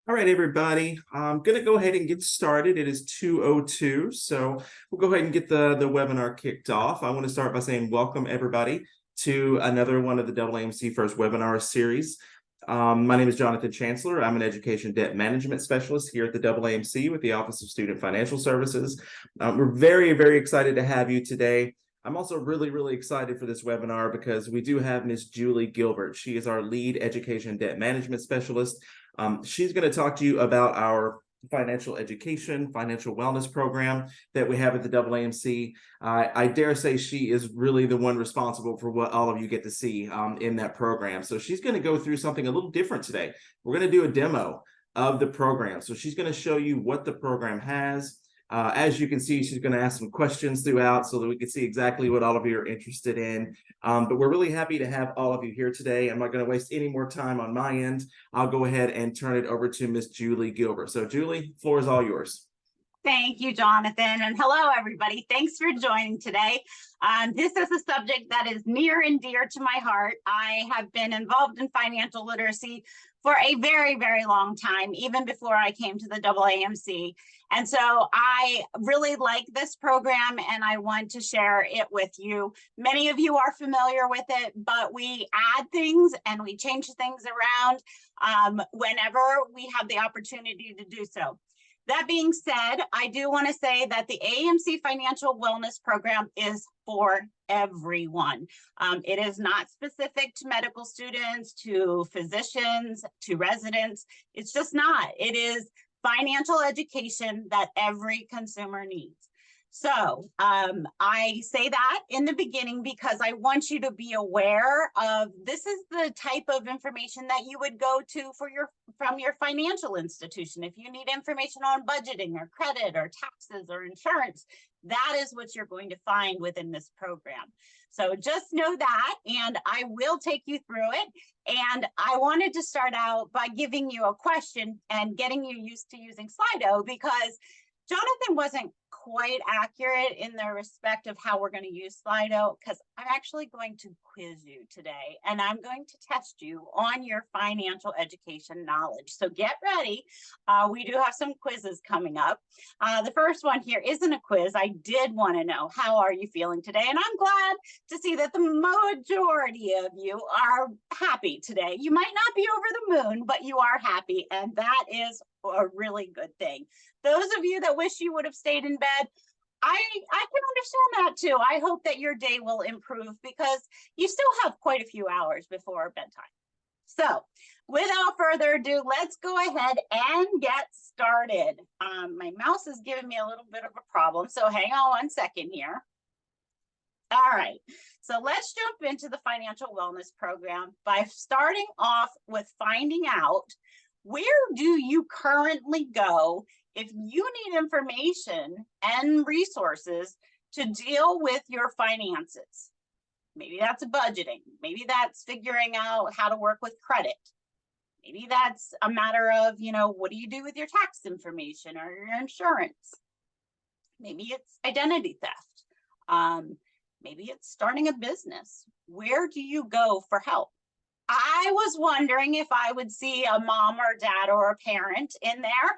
All right, everybody. I'm going to go ahead and get started. It is 2:02, so we'll go ahead and get the webinar kicked off. I want to start by saying welcome, everybody, to another one of the AAMC First Webinar Series. My name is Jonathan Chancellor. I'm an Education Debt Management Specialist here at the AAMC with the Office of Student Financial Services. We're very, very excited to have you today. I'm also really excited for this webinar because we do have Ms. Julie Gilbert. She is our lead Education Debt Management Specialist. She's going to talk to you about our financial education, financial wellness program that we have at the AAMC. I dare say she is really the one responsible for what all of you get to see in that program. So she's going to go through something a little different today. We're going to do a demo of the program. So she's going to show you what the program has. As you can see, she's going to ask some questions throughout so that we can see exactly what all of you are interested in. But we're really happy to have all of you here today. I'm not going to waste any more time on my end. I'll go ahead and turn it over to Miss Julie Gilbert. So Julie, floor is all yours. Thank you, Jonathan, and hello, everybody. Thanks for joining today. This is a subject that is near and dear to my heart. I have been involved in financial literacy for a very long time, even before I came to the AAMC. And so I really like this program and I want to share it with you. Many of you are familiar with it, but we add things and we change things around whenever we have the opportunity to do so. That being said, I do want to say that the AAMC Financial Wellness Program is for everyone. It is not specific to medical students, to physicians, to residents. It's just not. It is financial education that every consumer needs. So I say that in the beginning because I want you to be aware of this is the type of information that you would go to from your financial institution. If you need information on budgeting or credit or taxes or insurance, that is what you're going to find within this program. So just know that, and I will take you through it. And I wanted to start out by giving you a question and getting you used to using Slido because Jonathan wasn't quite accurate in the respect of how we're going to use Slido because I'm actually going to quiz you today and I'm going to test you on your financial education knowledge. So get ready. We do have some quizzes coming up. The first one here isn't a quiz. I did want to know, how are you feeling today? And I'm glad to see that the majority of you are happy today. You might not be over the moon, but you are happy, and that is a really good thing. Those of you that wish you would have stayed in bed, I can understand that too. I hope that your day will improve because you still have quite a few hours before bedtime. So without further ado, let's go ahead and get started. My mouse is giving me a little bit of a problem, so hang on one second here. All right, so let's jump into the financial wellness program by starting off with finding out where do you currently go if you need information and resources to deal with your finances. Maybe that's budgeting. Maybe that's figuring out how to work with credit. Maybe that's a matter of, what do you do with your tax information or your insurance? Maybe it's identity theft. Maybe it's starting a business. Where do you go for help? I was wondering if I would see a mom or dad or a parent in there.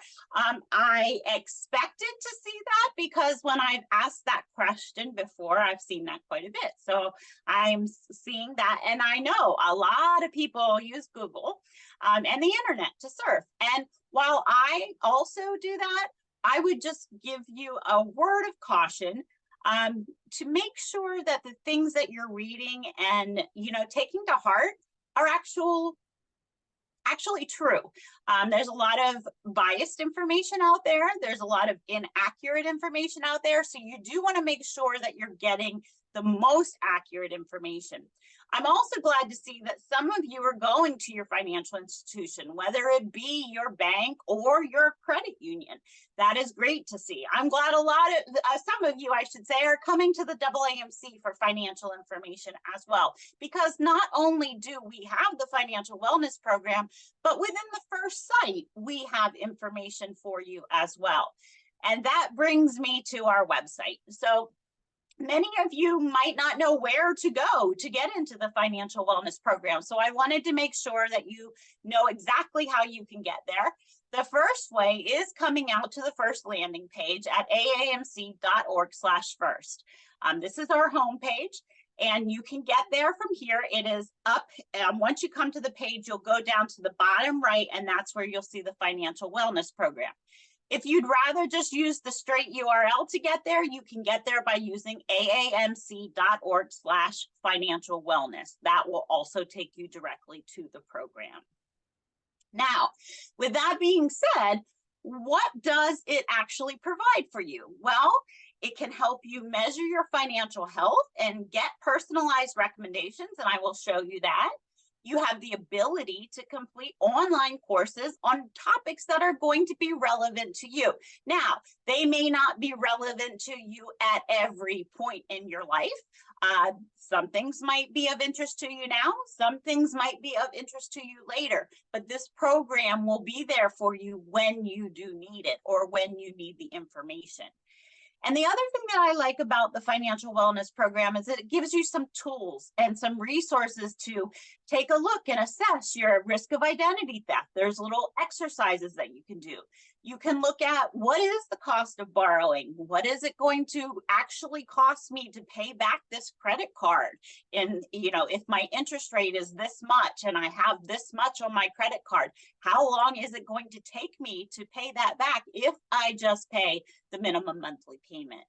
I expected to see that because when I've asked that question before, I've seen that quite a bit. So I'm seeing that, and I know a lot of people use Google and the internet to surf. And while I also do that, I would just give you a word of caution to make sure that the things that you're reading and taking to heart are actually true. There's a lot of biased information out there. There's a lot of inaccurate information out there. So you do want to make sure that you're getting the most accurate information. I'm also glad to see that some of you are going to your financial institution, whether it be your bank or your credit union. That is great to see. I'm glad some of you, I should say, are coming to the AAMC for financial information as well, because not only do we have the financial wellness program, but within the first site, we have information for you as well. And that brings me to our website. So many of you might not know where to go to get into the financial wellness program. So I wanted to make sure that you know exactly how you can get there. The first way is coming out to the first landing page at aamc.org/first. This is our homepage, and you can get there from here. It is up. Once you come to the page, you'll go down to the bottom right, and that's where you'll see the financial wellness program. If you'd rather just use the straight URL to get there, you can get there by using aamc.org/financial wellness. That will also take you directly to the program. Now, with that being said, what does it actually provide for you? Well, it can help you measure your financial health and get personalized recommendations, and I will show you that. You have the ability to complete online courses on topics that are going to be relevant to you. Now, they may not be relevant to you at every point in your life. Some things might be of interest to you now, some things might be of interest to you later, but this program will be there for you when you do need it or when you need the information. And the other thing that I like about the financial wellness program is that it gives you some tools and some resources to take a look and assess your risk of identity theft. There's little exercises that you can do. You can look at what is the cost of borrowing? What is it going to actually cost me to pay back this credit card? And, if my interest rate is this much and I have this much on my credit card, how long is it going to take me to pay that back if I just pay the minimum monthly payment?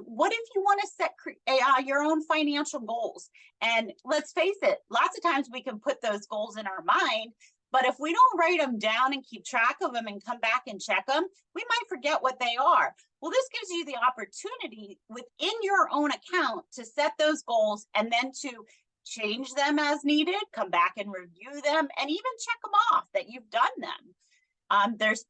What if you want to set your own financial goals? And let's face it, lots of times we can put those goals in our mind, but if we don't write them down and keep track of them and come back and check them, we might forget what they are. Well, this gives you the opportunity within your own account to set those goals and then to change them as needed, come back and review them, and even check them off that you've done them. There's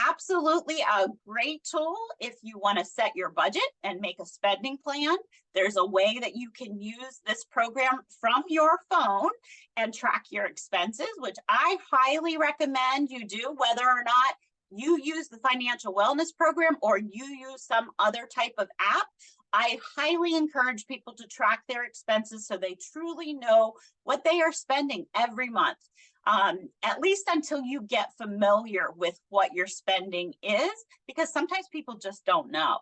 absolutely a great tool if you want to set your budget and make a spending plan. There's a way that you can use this program from your phone and track your expenses, which I highly recommend you do, whether or not you use the financial wellness program or you use some other type of app. I highly encourage people to track their expenses so they truly know what they are spending every month. At least until you get familiar with what your spending is, because sometimes people just don't know.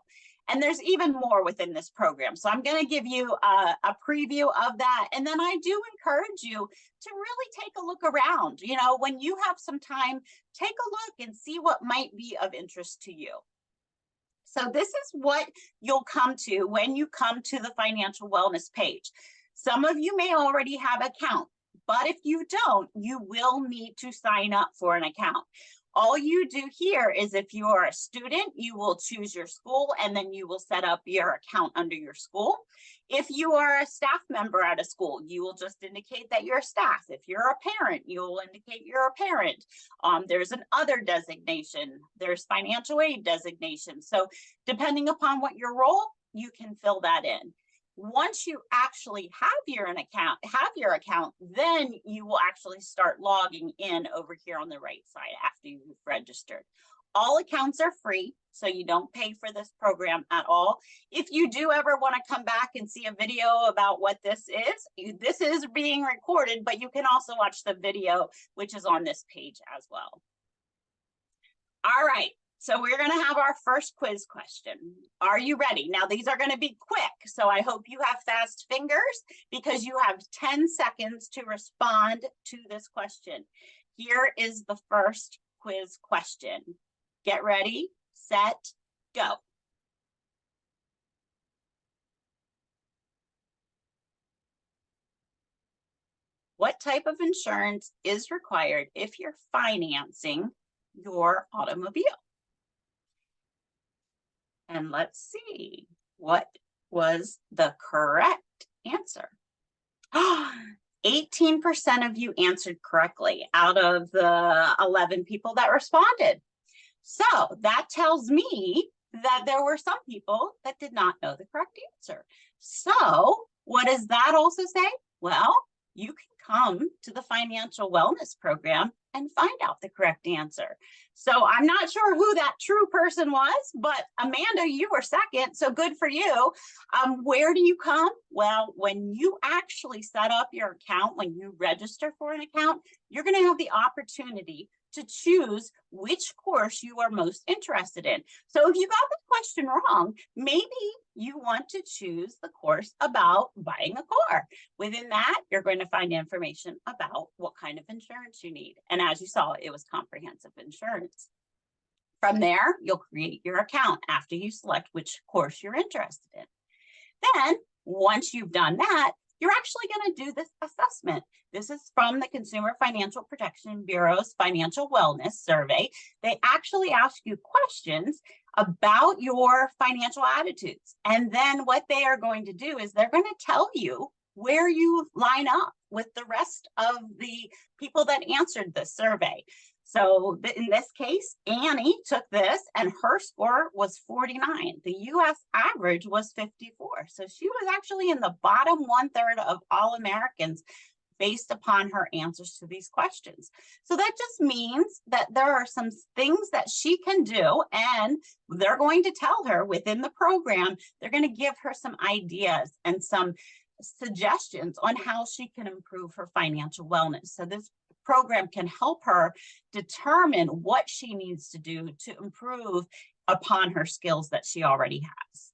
And there's even more within this program. So I'm going to give you a preview of that. And then I do encourage you to really take a look around. When you have some time, take a look and see what might be of interest to you. So this is what you'll come to when you come to the financial wellness page. Some of you may already have an account, but if you don't, you will need to sign up for an account. All you do here is if you are a student, you will choose your school and then you will set up your account under your school. If you are a staff member at a school, you will just indicate that you're a staff. If you're a parent, you will indicate you're a parent. There's an other designation. There's financial aid designation. So depending upon what your role, you can fill that in. Once you actually have your account, then you will actually start logging in over here on the right side after you've registered. All accounts are free, so you don't pay for this program at all. If you do ever want to come back and see a video about what this is being recorded, but you can also watch the video, which is on this page as well. All right. So we're going to have our first quiz question. Are you ready? Now, these are going to be quick, so I hope you have fast fingers because you have 10 seconds to respond to this question. Here is the first quiz question. Get ready, set, go. What type of insurance is required if you're financing your automobile? And let's see, what was the correct answer? 18% of you answered correctly out of the 11 people that responded. So that tells me that there were some people that did not know the correct answer. So what does that also say? Well, you can come to the financial wellness program and find out the correct answer. So I'm not sure who that true person was, but Amanda, you were second, so good for you. Where do you come? Well, when you actually set up your account, when you register for an account, you're going to have the opportunity to choose which course you are most interested in. So if you got the question wrong, maybe you want to choose the course about buying a car. Within that, you're going to find information about what kind of insurance you need. And as you saw, it was comprehensive insurance. From there, you'll create your account after you select which course you're interested in. Then, once you've done that, you're actually going to do this assessment. This is from the Consumer Financial Protection Bureau's Financial Wellness Survey. They actually ask you questions about your financial attitudes. And then what they are going to do is they're going to tell you where you line up with the rest of the people that answered the survey. So in this case, Annie took this and her score was 49. The US average was 54. So she was actually in the bottom 1/3 of all Americans based upon her answers to these questions. So that just means that there are some things that she can do, and they're going to tell her within the program, they're going to give her some ideas and some suggestions on how she can improve her financial wellness. So this program can help her determine what she needs to do to improve upon her skills that she already has.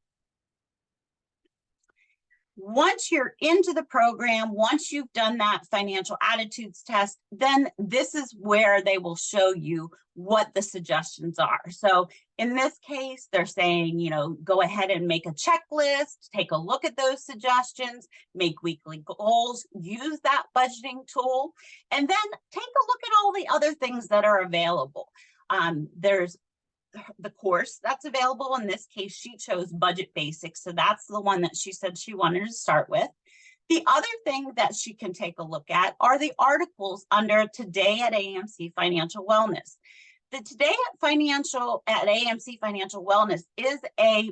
Once you're into the program, once you've done that financial attitudes test, then this is where they will show you what the suggestions are. So in this case, they're saying, go ahead and make a checklist, take a look at those suggestions, make weekly goals, use that budgeting tool, and then take a look at all the other things that are available. There's the course that's available. In this case, she chose Budget Basics. So that's the one that she said she wanted to start with. The other thing that she can take a look at are the articles under Today at AAMC Financial Wellness. The Today at AAMC Financial Wellness is a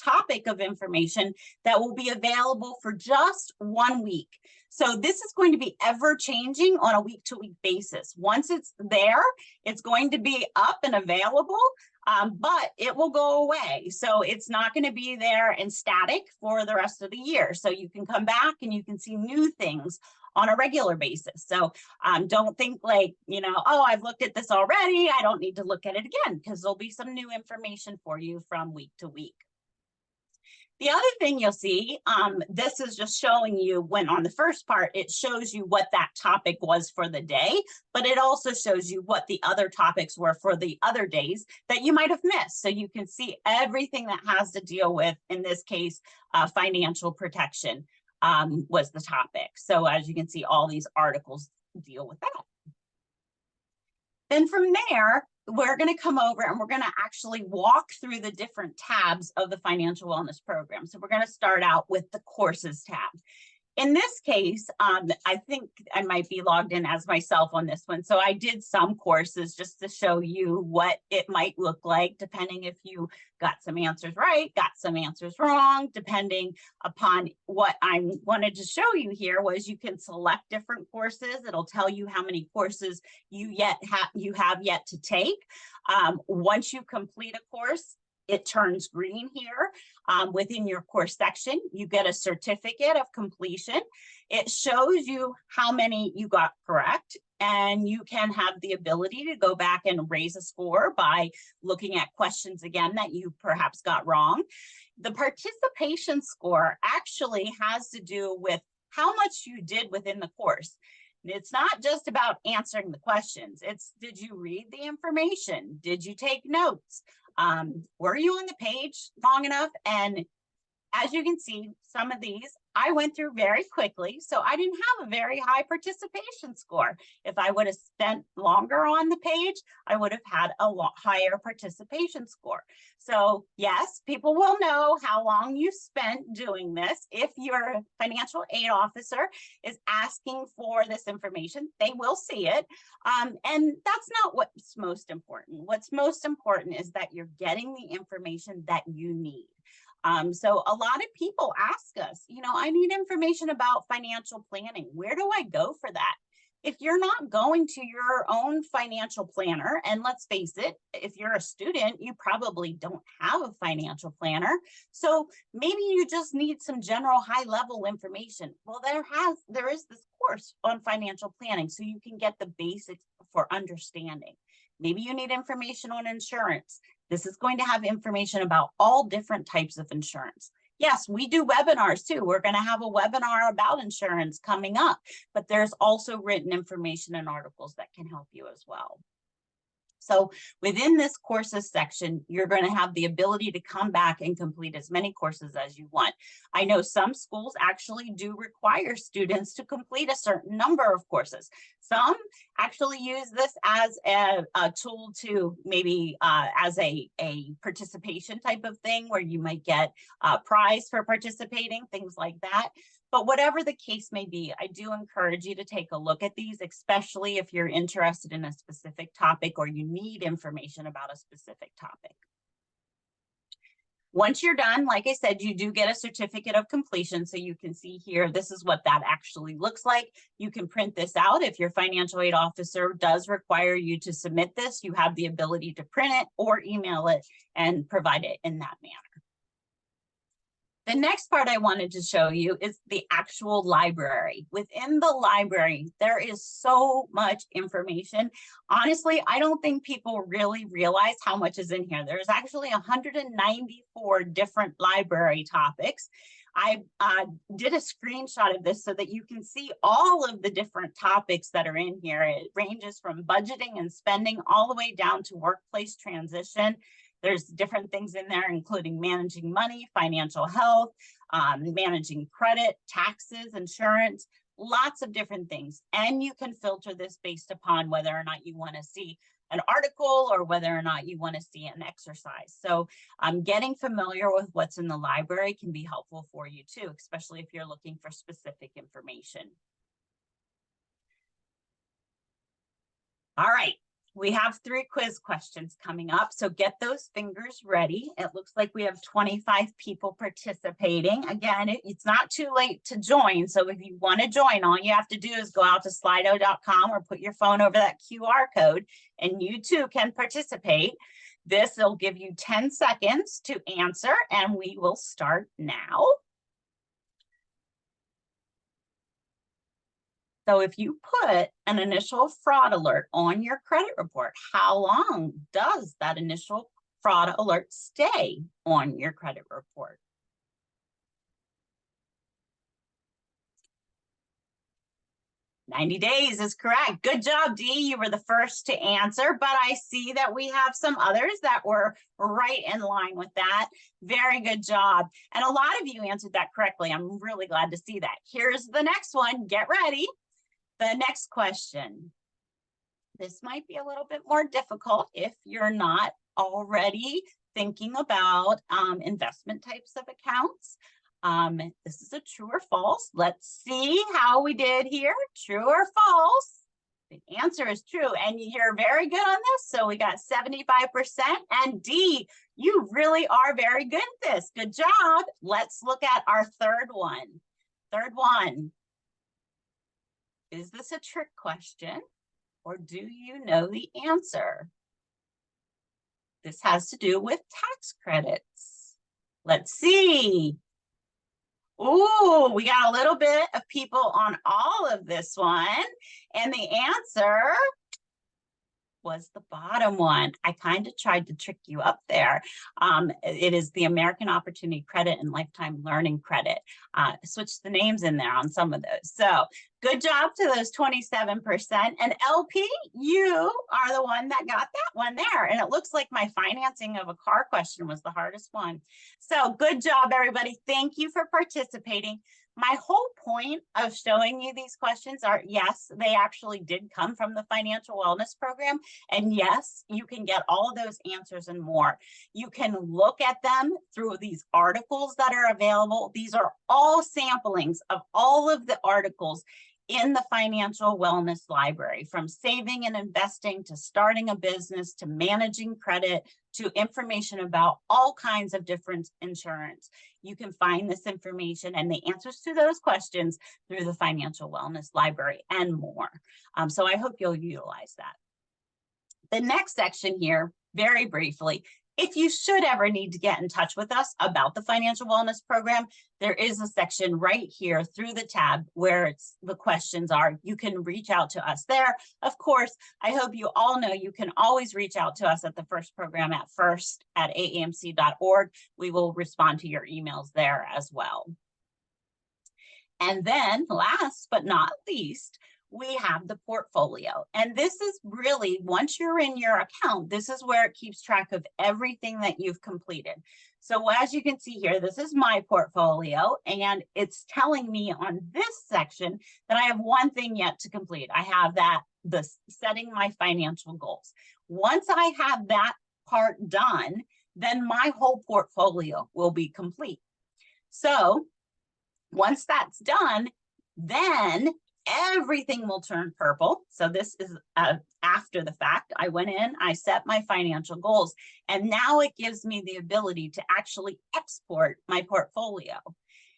topic of information that will be available for just 1 week. So this is going to be ever changing on a week-to-week basis. Once it's there, it's going to be up and available, but it will go away. So it's not going to be there and static for the rest of the year. So you can come back and you can see new things on a regular basis. So don't think like, oh, I've looked at this already, I don't need to look at it again, because there'll be some new information for you from week to week. The other thing you'll see, this is just showing you when on the first part, it shows you what that topic was for the day, but it also shows you what the other topics were for the other days that you might have missed. So you can see everything that has to deal with, in this case, financial protection was the topic. So as you can see, all these articles deal with that. Then from there, we're going to come over and we're going to actually walk through the different tabs of the financial wellness program. So we're going to start out with the courses tab. In this case, I think I might be logged in as myself on this one. So I did some courses just to show you what it might look like, depending if you got some answers right, got some answers wrong, depending upon what I wanted to show you here was you can select different courses. It'll tell you how many courses you have yet to take. Once you complete a course, it turns green here. Within your course section, you get a certificate of completion. It shows you how many you got correct, and you can have the ability to go back and raise a score by looking at questions again that you perhaps got wrong. The participation score actually has to do with how much you did within the course. It's not just about answering the questions. It's, did you read the information? Did you take notes? Were you on the page long enough? And as you can see, some of these I went through very quickly, so I didn't have a very high participation score. If I would have spent longer on the page, I would have had a lot higher participation score. So yes, people will know how long you spent doing this. If your financial aid officer is asking for this information, they will see it. And that's not what's most important. What's most important is that you're getting the information that you need. So a lot of people ask us, I need information about financial planning. Where do I go for that? If you're not going to your own financial planner, and let's face it, if you're a student, you probably don't have a financial planner. So maybe you just need some general high-level information. Well, there is this course on financial planning, so you can get the basics for understanding. Maybe you need information on insurance. This is going to have information about all different types of insurance. Yes, we do webinars too. We're going to have a webinar about insurance coming up, but there's also written information and articles that can help you as well. So within this courses section, you're going to have the ability to come back and complete as many courses as you want. I know some schools actually do require students to complete a certain number of courses. Some actually use this as a tool to maybe as a participation type of thing where you might get a prize for participating, things like that. But whatever the case may be, I do encourage you to take a look at these, especially if you're interested in a specific topic or you need information about a specific topic. Once you're done, like I said, you do get a certificate of completion. So you can see here, this is what that actually looks like. You can print this out. If your financial aid officer does require you to submit this, you have the ability to print it or email it and provide it in that manner. The next part I wanted to show you is the actual library. Within the library, there is so much information. Honestly, I don't think people really realize how much is in here. There's actually 194 different library topics. I did a screenshot of this so that you can see all of the different topics that are in here. It ranges from budgeting and spending all the way down to workplace transition. There's different things in there, including managing money, financial health, managing credit, taxes, insurance, lots of different things. And you can filter this based upon whether or not you want to see an article or whether or not you want to see an exercise. So getting familiar with what's in the library can be helpful for you too, especially if you're looking for specific information. All right. We have 3 quiz questions coming up, so get those fingers ready. It looks like we have 25 people participating. Again, it's not too late to join, so if you want to join, all you have to do is go out to slido.com or put your phone over that QR code, and you too can participate. This will give you 10 seconds to answer, and we will start now. So if you put an initial fraud alert on your credit report, how long does that initial fraud alert stay on your credit report? "90 days is correct. Good job, Dee. You were the first to answer, but I see that we have some others that were right in line with that. Very good job. And a lot of you answered that correctly. I'm really glad to see that. Here's the next one. Get ready. The next question. This might be a little bit more difficult if you're not already thinking about investment types of accounts. This is a true or false. Let's see how we did here. True or false? The answer is true, and you're very good on this. So we got 75%. And D, you really are very good at this. Good job. Let's look at our third one. Third one. Is this a trick question, or do you know the answer? This has to do with tax credits. Let's see. Ooh, we got a little bit of people on all of this one, and the answer was the bottom one. I kind of tried to trick you up there. It is the American Opportunity Credit and Lifetime Learning Credit. Switched the names in there on some of those. So good job to those 27%. And LP, you are the one that got that one there. And it looks like my financing of a car question was the hardest one. So good job, everybody. Thank you for participating. My whole point of showing you these questions are, yes, they actually did come from the Financial Wellness Program. And yes, you can get all of those answers and more. You can look at them through these articles that are available. These are all samplings of all of the articles in the Financial Wellness Library, from saving and investing to starting a business to managing credit to information about all kinds of different insurance. You can find this information and the answers to those questions through the Financial Wellness Library and more. So I hope you'll utilize that. The next section here, very briefly, If you should ever need to get in touch with us about the financial wellness program, there is a section right here through the tab where the questions are. You can reach out to us there. Of course, I hope you all know you can always reach out to us at the first program at first@aamc.org. We will respond to your emails there as well. And then last but not least, we have the portfolio. And this is really, once you're in your account, this is where it keeps track of everything that you've completed. So as you can see here, this is my portfolio, and it's telling me on this section that I have one thing yet to complete. I have the setting my financial goals. Once I have that part done, then my whole portfolio will be complete. So once that's done, then everything will turn purple. So this is after the fact. I went in, I set my financial goals, and now it gives me the ability to actually export my portfolio.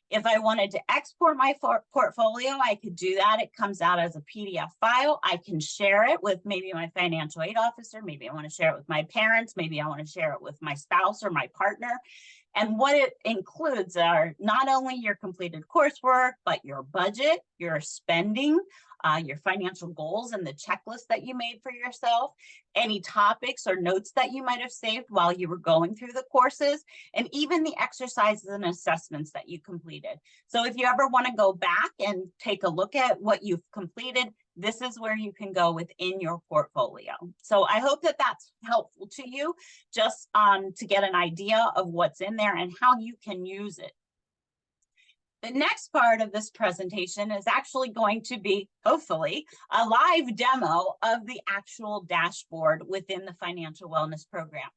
If I wanted to export my portfolio, I could do that. It comes out as a PDF file. I can share it with maybe my financial aid officer. Maybe I want to share it with my parents. Maybe I want to share it with my spouse or my partner. And what it includes are not only your completed coursework, but your budget, your spending, your financial goals and the checklist that you made for yourself, any topics or notes that you might have saved while you were going through the courses, and even the exercises and assessments that you completed. So if you ever want to go back and take a look at what you've completed, this is where you can go within your portfolio. So I hope that that's helpful to you, just to get an idea of what's in there and how you can use it. The next part of this presentation is actually going to be, hopefully, a live demo of the actual dashboard within the financial wellness program.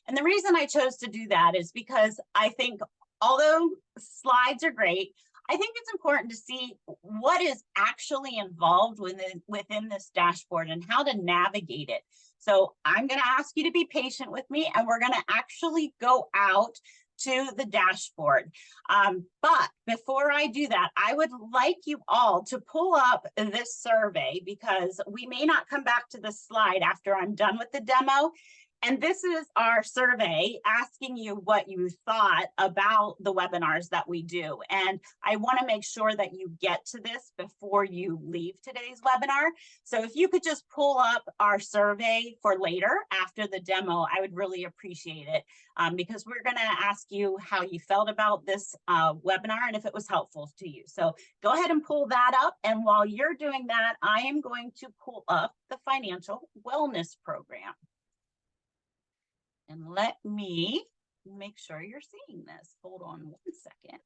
And the reason I chose to do that is because I think, although slides are great, I think it's important to see what is actually involved within this dashboard and how to navigate it. So I'm going to ask you to be patient with me, and we're going to actually go out to the dashboard. But before I do that, I would like you all to pull up this survey, because we may not come back to this slide after I'm done with the demo. And this is our survey asking you what you thought about the webinars that we do. And I want to make sure that you get to this before you leave today's webinar. So if you could just pull up our survey for later after the demo, I would really appreciate it, because we're going to ask you how you felt about this webinar and if it was helpful to you. So go ahead and pull that up. And while you're doing that, I am going to pull up the financial wellness program. And let me make sure you're seeing this. Hold on 1 second.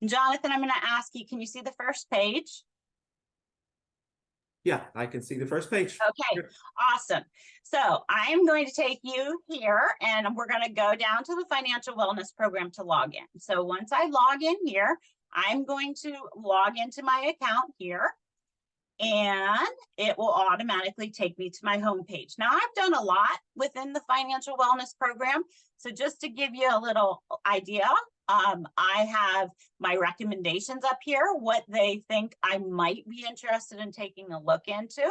Jonathan, I'm going to ask you, can you see the first page? Yeah, I can see the first page. Okay, awesome. So I'm going to take you here, and we're going to go down to the financial wellness program to log in. So once I log in here, I'm going to log into my account here, and it will automatically take me to my home page. Now, I've done a lot within the financial wellness program. So just to give you a little idea, I have my recommendations up here, what they think I might be interested in taking a look into.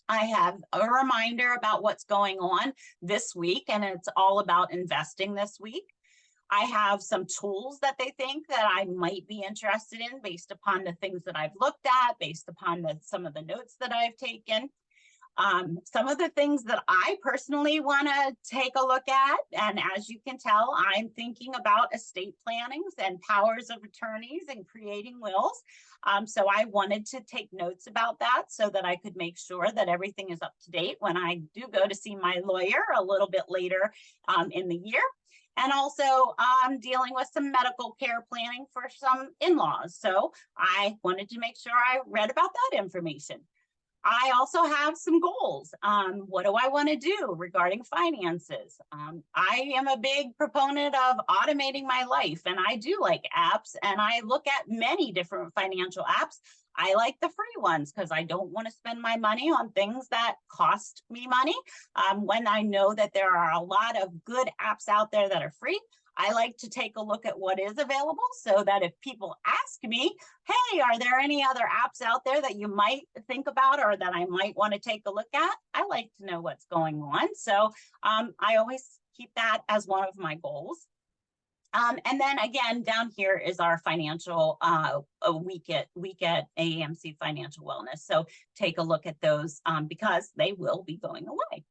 I have a reminder about what's going on this week, and it's all about investing this week. I have some tools that they think that I might be interested in based upon the things that I've looked at, based upon some of the notes that I've taken. Some of the things that I personally want to take a look at, and as you can tell, I'm thinking about estate plannings and powers of attorneys and creating wills. So I wanted to take notes about that so that I could make sure that everything is up to date when I do go to see my lawyer a little bit later in the year. And also dealing with some medical care planning for some in-laws. So I wanted to make sure I read about that information. I also have some goals. What do I want to do regarding finances? I am a big proponent of automating my life, and I do like apps, and I look at many different financial apps. I like the free ones because I don't want to spend my money on things that cost me money. When I know that there are a lot of good apps out there that are free, I like to take a look at what is available so that if people ask me, hey, are there any other apps out there that you might think about or that I might want to take a look at? I like to know what's going on. So I always keep that as one of my goals. And then again, down here is our financial week at AAMC Financial Wellness. So take a look at those because they will be going away.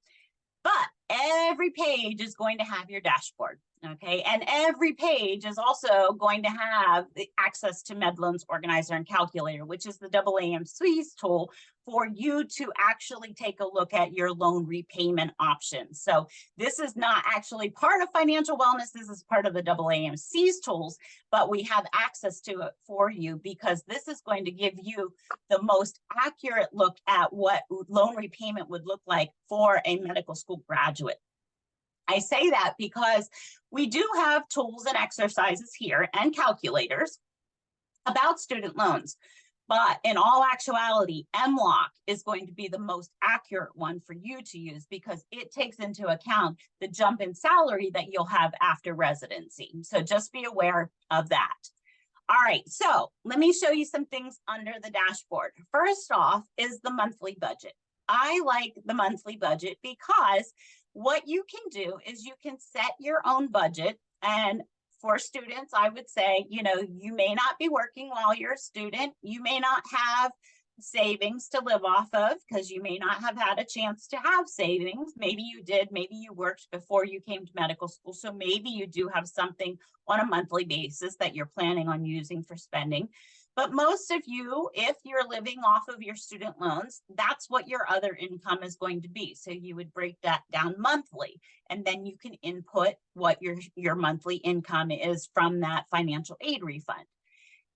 But every page is going to have your dashboard, okay? And every page is also going to have the access to MedLoans Organizer and Calculator, which is the AAMC's tool for you to actually take a look at your loan repayment options. So this is not actually part of financial wellness. This is part of the AAMC's tools, but we have access to it for you because this is going to give you the most accurate look at what loan repayment would look like for a medical school graduate. I say that because we do have tools and exercises here and calculators about student loans. But in all actuality, MLOC is going to be the most accurate one for you to use because it takes into account the jump in salary that you'll have after residency. So just be aware of that. All right, so let me show you some things under the dashboard. First off is the monthly budget. I like the monthly budget because what you can do is you can set your own budget. And for students, I would say, you know, you may not be working while you're a student. You may not have savings to live off of because you may not have had a chance to have savings. Maybe you did, maybe you worked before you came to medical school. So maybe you do have something on a monthly basis that you're planning on using for spending. But most of you, if you're living off of your student loans, that's what your other income is going to be. So you would break that down monthly, and then you can input what your monthly income is from that financial aid refund.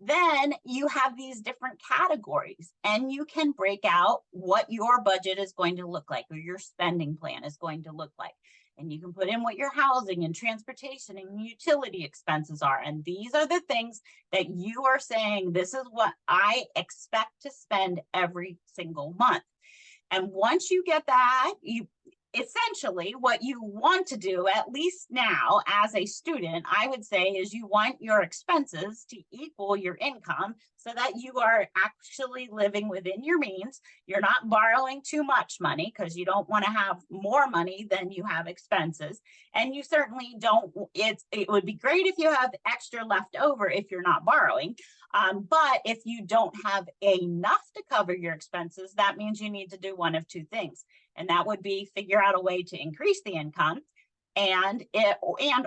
Then you have these different categories, and you can break out what your budget is going to look like or your spending plan is going to look like. And you can put in what your housing and transportation and utility expenses are. And these are the things that you are saying, this is what I expect to spend every single month. And once you get that, you essentially what you want to do, at least now as a student, I would say is you want your expenses to equal your income so that you are actually living within your means. You're not borrowing too much money because you don't want to have more money than you have expenses. And you certainly don't, it would be great if you have extra left over if you're not borrowing. But if you don't have enough to cover your expenses, that means you need to do one of two things. And that would be figure out a way to increase the income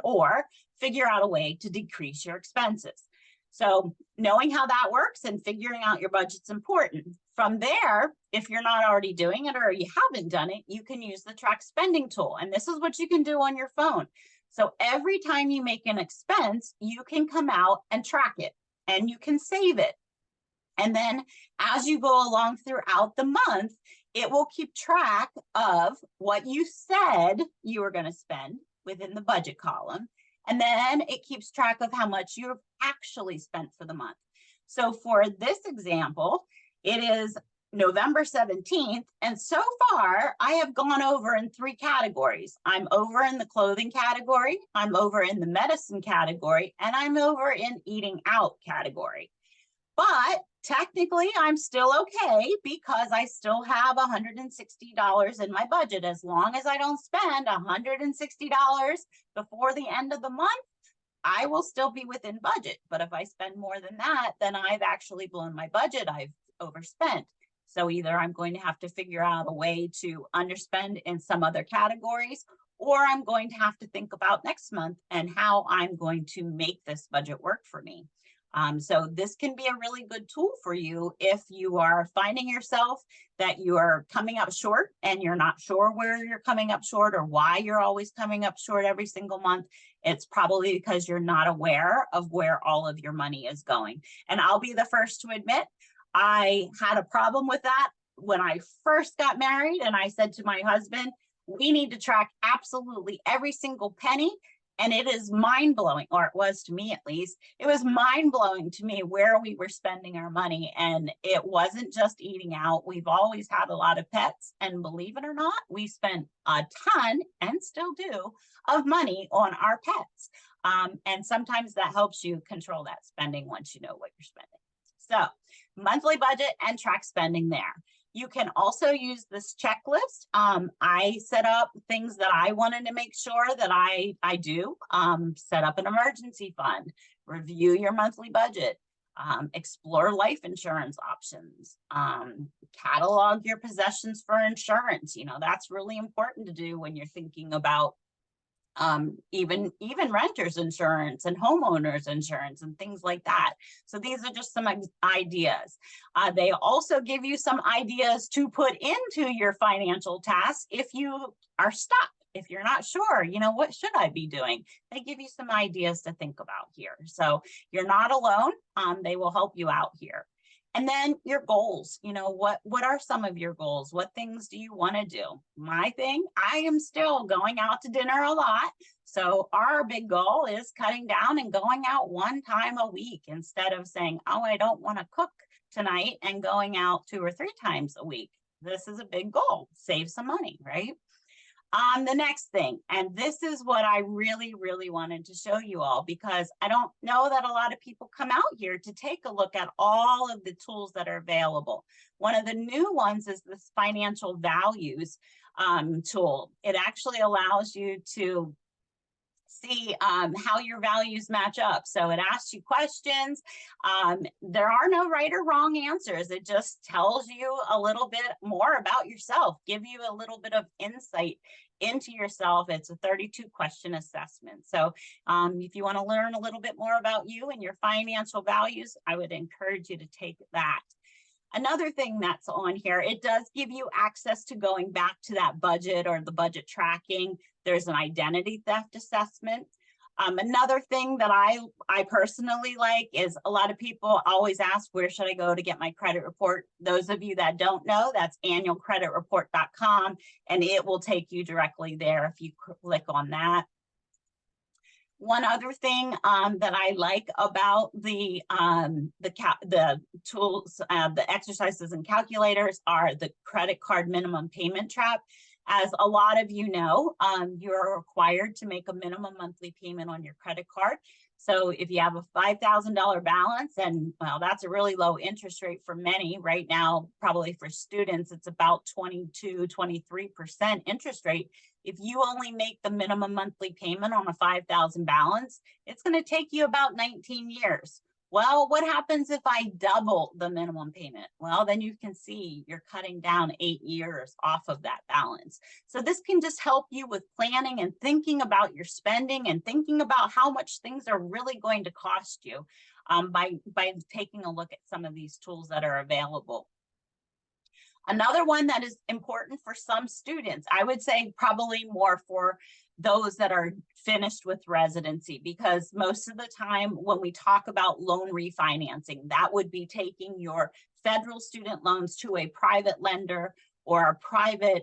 or figure out a way to decrease your expenses. So knowing how that works and figuring out your budget's important. From there, if you're not already doing it or you haven't done it, you can use the track spending tool. And this is what you can do on your phone. So every time you make an expense, you can come out and track it and you can save it. And then as you go along throughout the month, it will keep track of what you said you were going to spend within the budget column. And then it keeps track of how much you've actually spent for the month. So for this example, it is November 17th. And so far, I have gone over in 3 categories. I'm over in the clothing category, I'm over in the medicine category, and I'm over in eating out category. But technically, I'm still okay because I still have $160 in my budget. As long as I don't spend $160 before the end of the month, I will still be within budget. But if I spend more than that, then I've actually blown my budget. I've overspent. So either I'm going to have to figure out a way to underspend in some other categories, or I'm going to have to think about next month and how I'm going to make this budget work for me. So this can be a really good tool for you if you are finding yourself that you are coming up short and you're not sure where you're coming up short or why you're always coming up short every single month. It's probably because you're not aware of where all of your money is going. And I'll be the first to admit, I had a problem with that when I first got married, and I said to my husband, we need to track absolutely every single penny. And it is mind-blowing, or it was to me at least, it was mind-blowing to me where we were spending our money. And it wasn't just eating out. We've always had a lot of pets, and believe it or not, we spent a ton, and still do, of money on our pets. And sometimes that helps you control that spending once you know what you're spending. So monthly budget and track spending there. You can also use this checklist. I set up things that I wanted to make sure that I do. Set up an emergency fund, review your monthly budget, explore life insurance options, catalog your possessions for insurance. You know, that's really important to do when you're thinking about even renters insurance and homeowners insurance and things like that. So these are just some ideas. They also give you some ideas to put into your financial tasks if you are stuck, if you're not sure, you know, what should I be doing? They give you some ideas to think about here. So you're not alone. They will help you out here. And then your goals, you know, what are some of your goals? What things do you want to do? My thing, I am still going out to dinner a lot. So our big goal is cutting down and going out one time a week instead of saying, oh, I don't want to cook tonight, and going out 2 or 3 times a week. This is a big goal, save some money, right? The next thing, and this is what I really, really wanted to show you all, because I don't know that a lot of people come out here to take a look at all of the tools that are available. One of the new ones is this financial values tool. It actually allows you to see how your values match up. So it asks you questions. There are no right or wrong answers. It just tells you a little bit more about yourself, give you a little bit of insight into yourself. It's a 32 question assessment. So if you want to learn a little bit more about you and your financial values, I would encourage you to take that. Another thing that's on here, it does give you access to going back to that budget or the budget tracking. There's an identity theft assessment. Another thing that I personally like is, a lot of people always ask, where should I go to get my credit report? Those of you that don't know, that's annualcreditreport.com, and it will take you directly there if you click on that. One other thing that I like about the tools, the exercises and calculators, are the credit card minimum payment trap. As a lot of you know, you're required to make a minimum monthly payment on your credit card. So if you have a $5,000 balance, and well, that's a really low interest rate for many right now, probably for students, it's about 22, 23% interest rate. If you only make the minimum monthly payment on a 5,000 balance, it's going to take you about 19 years. Well, what happens if I double the minimum payment? Well, then you can see you're cutting down 8 years off of that balance. So this can just help you with planning and thinking about your spending and thinking about how much things are really going to cost you by taking a look at some of these tools that are available. Another one that is important for some students, I would say probably more for those that are finished with residency, because most of the time when we talk about loan refinancing, that would be taking your federal student loans to a private lender or a private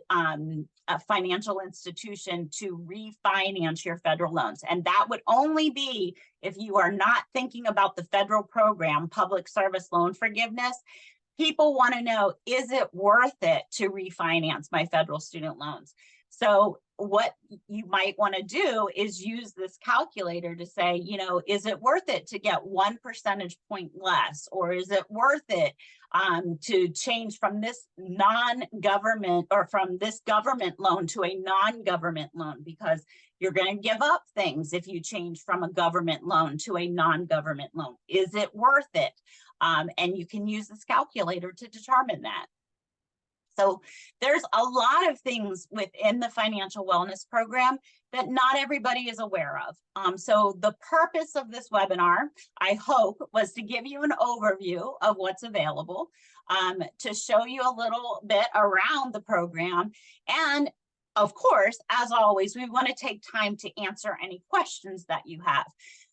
financial institution to refinance your federal loans. And that would only be if you are not thinking about the federal program, public service loan forgiveness. People want to know, is it worth it to refinance my federal student loans? So what you might want to do is use this calculator to say, you know, is it worth it to get 1 percentage point less? Or is it worth it to change from this non-government or from this government loan to a non-government loan? Because you're going to give up things if you change from a government loan to a non-government loan. Is it worth it? And you can use this calculator to determine that. So there's a lot of things within the financial wellness program that not everybody is aware of. So the purpose of this webinar, I hope, was to give you an overview of what's available, to show you a little bit around the program. And of course, as always, we want to take time to answer any questions that you have.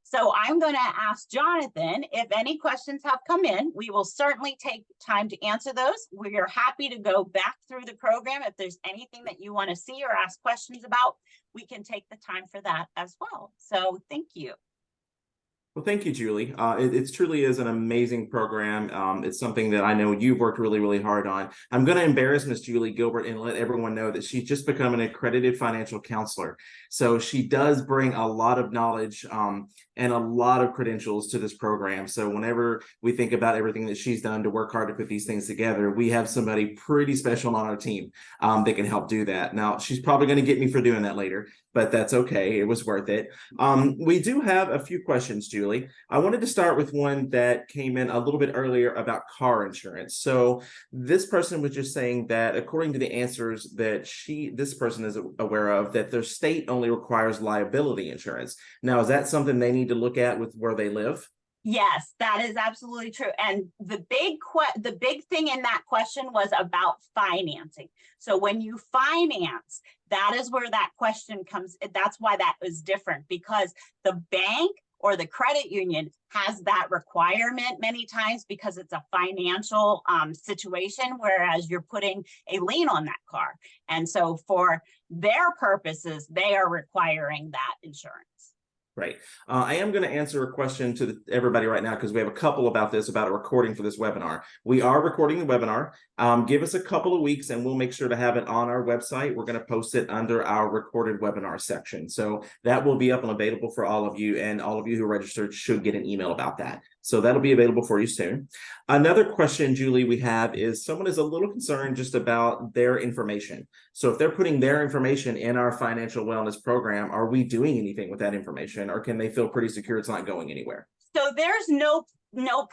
So I'm going to ask Jonathan if any questions have come in. We will certainly take time to answer those. We are happy to go back through the program. If there's anything that you want to see or ask questions about, we can take the time for that as well. So thank you. Well, thank you, Julie. It truly is an amazing program. It's something that I know you've worked really, really hard on. I'm going to embarrass Miss Julie Gilbert and let everyone know that she's just become an accredited financial counselor. So she does bring a lot of knowledge and a lot of credentials to this program. So whenever we think about everything that she's done to work hard to put these things together, we have somebody pretty special on our team that can help do that. Now, she's probably going to get me for doing that later, but that's okay. It was worth it. We do have a few questions, Julie. I wanted to start with one that came in a little bit earlier about car insurance. So this person was just saying that according to the answers that this person is aware of, that their state only requires liability insurance. Now, is that something they need to look at with where they live? Yes, that is absolutely true. And the big thing in that question was about financing. So when you finance, that is where that question comes. That's why that is different, because the bank or the credit union has that requirement many times because it's a financial situation, whereas you're putting a lien on that car. And so for their purposes, they are requiring that insurance. Right. I am going to answer a question to everybody right now because we have a couple about a recording for this webinar. We are recording the webinar. Give us a couple of weeks and we'll make sure to have it on our website. We're going to post it under our recorded webinar section. So that will be up and available for all of you, and all of you who registered should get an email about that. So that'll be available for you soon. Another question, Julie, we have is someone is a little concerned just about their information. So if they're putting their information in our financial wellness program, are we doing anything with that information, or can they feel pretty secure it's not going anywhere? So there's no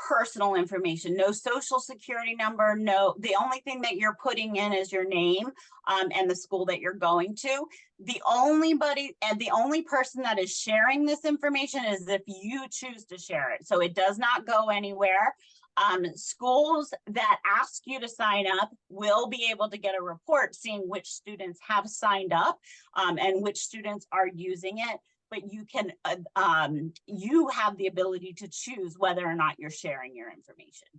personal information, no social security number, the only thing that you're putting in is your name and the school that you're going to. The only person that is sharing this information is if you choose to share it. So it does not go anywhere. Schools that ask you to sign up will be able to get a report seeing which students have signed up and which students are using it. But you have the ability to choose whether or not you're sharing your information.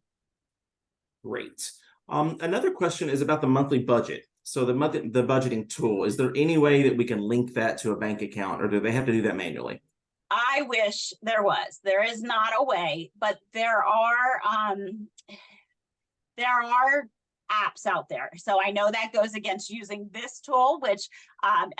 Great. Another question is about the monthly budget. So the budgeting tool, is there any way that we can link that to a bank account, or do they have to do that manually? I wish there was. There is not a way, but there are apps out there. So I know that goes against using this tool, which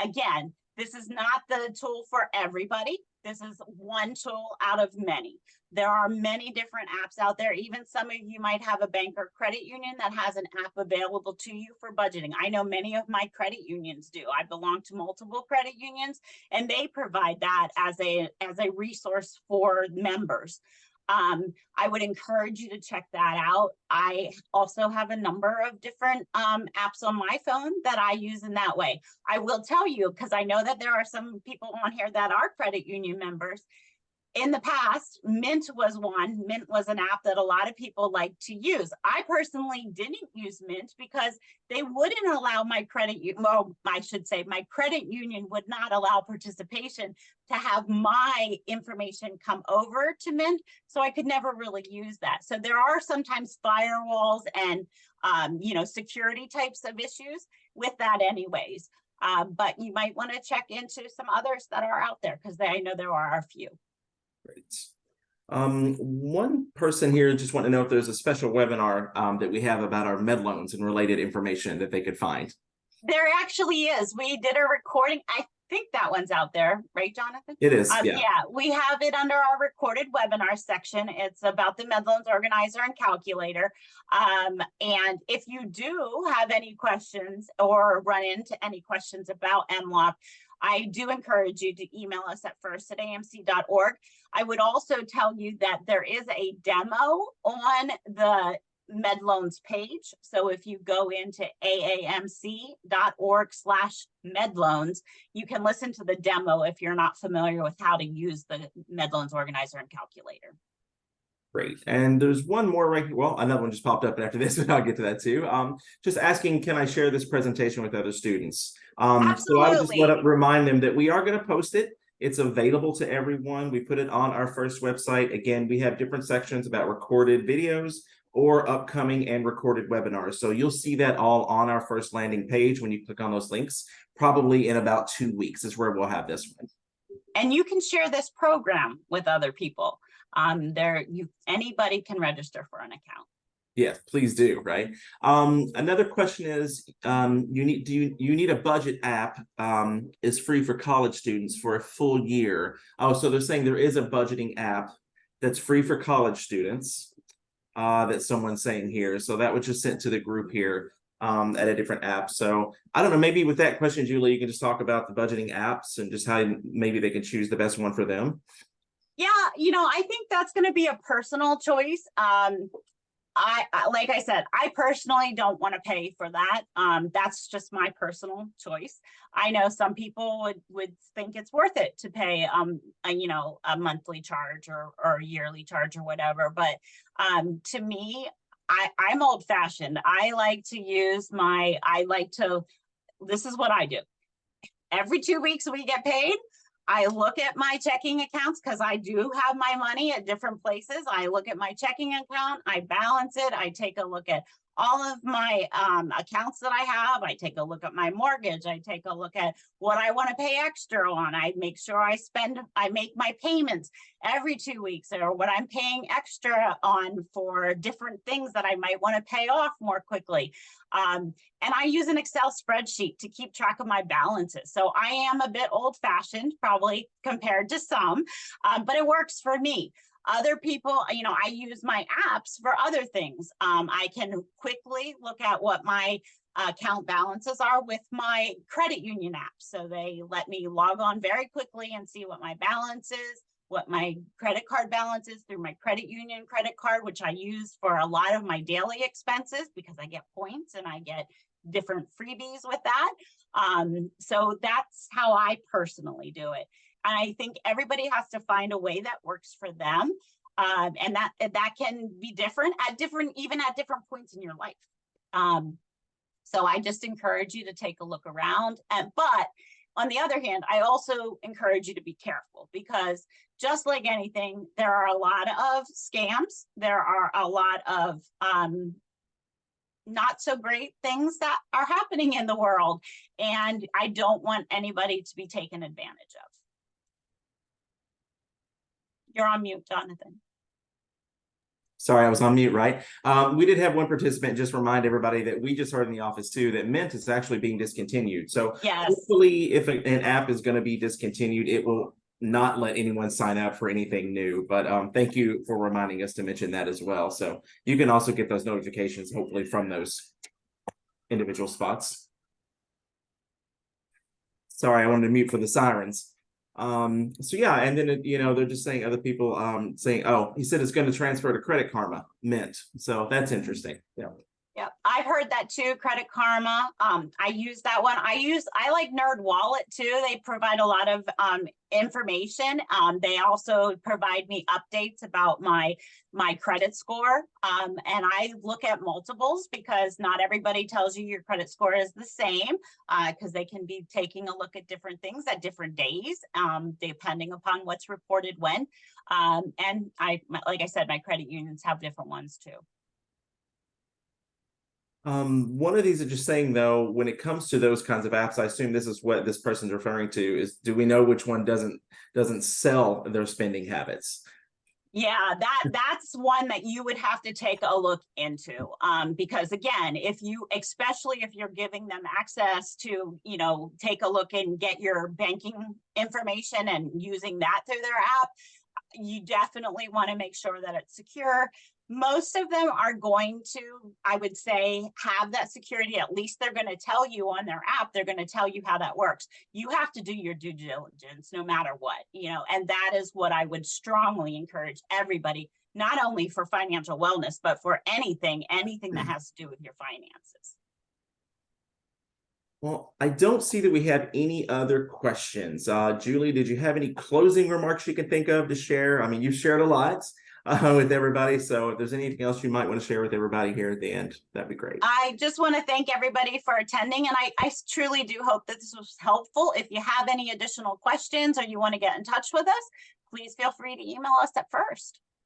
again, this is not the tool for everybody. This is one tool out of many. There are many different apps out there. Even some of you might have a bank or credit union that has an app available to you for budgeting. I know many of my credit unions do. I belong to multiple credit unions, and they provide that as a resource for members. I would encourage you to check that out. I also have a number of different apps on my phone that I use in that way. I will tell you, because I know that there are some people on here that are credit union members. In the past, Mint was one. Mint was an app that a lot of people like to use. I personally didn't use Mint because they wouldn't allow my credit union would not allow participation to have my information come over to Mint. So I could never really use that. So there are sometimes firewalls and security types of issues with that anyways. But you might want to check into some others that are out there, because I know there are a few. Great. One person here just want to know if there's a special webinar that we have about our med loans and related information that they could find. There actually is. We did a recording. I think that one's out there, right, Jonathan? It is, yeah. Yeah, we have it under our recorded webinar section. It's about the med loans organizer and calculator. And if you do have any questions or run into any questions about MLOC, I do encourage you to email us at first@aamc.org. I would also tell you that there is a demo on the MedLoans page. So if you go into aamc.org/medloans, you can listen to the demo if you're not familiar with how to use the MedLoans organizer and calculator. Great. And there's one more right. Well, another one just popped up after this, but I'll get to that too. Just asking, can I share this presentation with other students? Absolutely. So I would just want to remind them that we are going to post it It's available to everyone. We put it on our first website. Again, we have different sections about recorded videos or upcoming and recorded webinars. So you'll see that all on our first landing page when you click on those links. Probably in about 2 weeks is where we'll have this one. And you can share this program with other people. Anybody can register for an account. Yes, please do. Right. Another question is, you need a budget app is free for college students for a full year. Oh, so they're saying there is a budgeting app that's free for college students that someone's saying here. So that was just sent to the group here at a different app. So I don't know, maybe with that question, Julie, you can just talk about the budgeting apps and just how maybe they can choose the best one for them. Yeah, I think that's going to be a personal choice. I like I said, I personally don't want to pay for that. That's just my personal choice. I know some people would think it's worth it to pay a monthly charge or a yearly charge or whatever. But to me, I'm old fashioned. This is what I do. Every 2 weeks we get paid. I look at my checking accounts because I do have my money at different places. I look at my checking account, I balance it. I take a look at all of my accounts that I have. I take a look at my mortgage. I take a look at what I want to pay extra on. I make sure I make my payments every 2 weeks, or what I'm paying extra on for different things that I might want to pay off more quickly. And I use an Excel spreadsheet to keep track of my balances. So I am a bit old fashioned, probably compared to some, but it works for me. Other people, I use my apps for other things. I can quickly look at what my account balances are with my credit union app. So they let me log on very quickly and see what my balance is, what my credit card balance is through my credit union credit card, which I use for a lot of my daily expenses because I get points and I get different freebies with that. So that's how I personally do it. I think everybody has to find a way that works for them. And that can be different even at different points in your life. So I just encourage you to take a look around. But on the other hand, I also encourage you to be careful, because just like anything, there are a lot of scams. There are a lot of not so great things that are happening in the world. And I don't want anybody to be taken advantage of. You're on mute, Jonathan. Sorry, I was on mute, right? We did have one participant just remind everybody that we just heard in the office too that Mint is actually being discontinued. So yes, hopefully if an app is going to be discontinued, it will not let anyone sign up for anything new. But thank you for reminding us to mention that as well. So you can also get those notifications hopefully from those individual spots. Sorry, I wanted to mute for the sirens. So yeah, and then they're just saying other people saying, oh, he said it's going to transfer to Credit Karma Mint. So that's interesting. Yeah, I've heard that too. Credit Karma. I use that one. I like Nerd Wallet too. They provide a lot of information. They also provide me updates about my credit score. And I look at multiples because not everybody tells you your credit score is the same, because they can be taking a look at different things at different days, depending upon what's reported when. And like I said, my credit unions have different ones too. One of these are just saying though, when it comes to those kinds of apps, I assume this is what this person's referring to is, do we know which one doesn't sell their spending habits? Yeah, that's one that you would have to take a look into, because again, especially if you're giving them access to, take a look and get your banking information and using that through their app, you definitely want to make sure that it's secure. Most of them are going to, I would say, have that security. At least they're going to tell you on their app, they're going to tell you how that works. You have to do your due diligence no matter what, and that is what I would strongly encourage everybody, not only for financial wellness, but for anything that has to do with your finances. Well, I don't see that we have any other questions. Julie, did you have any closing remarks you can think of to share? I mean, you've shared a lot. with everybody. So if there's anything else you might want to share with everybody here at the end, that'd be great. I just want to thank everybody for attending, and I truly do hope that this was helpful. If you have any additional questions or you want to get in touch with us, please feel free to email us at first.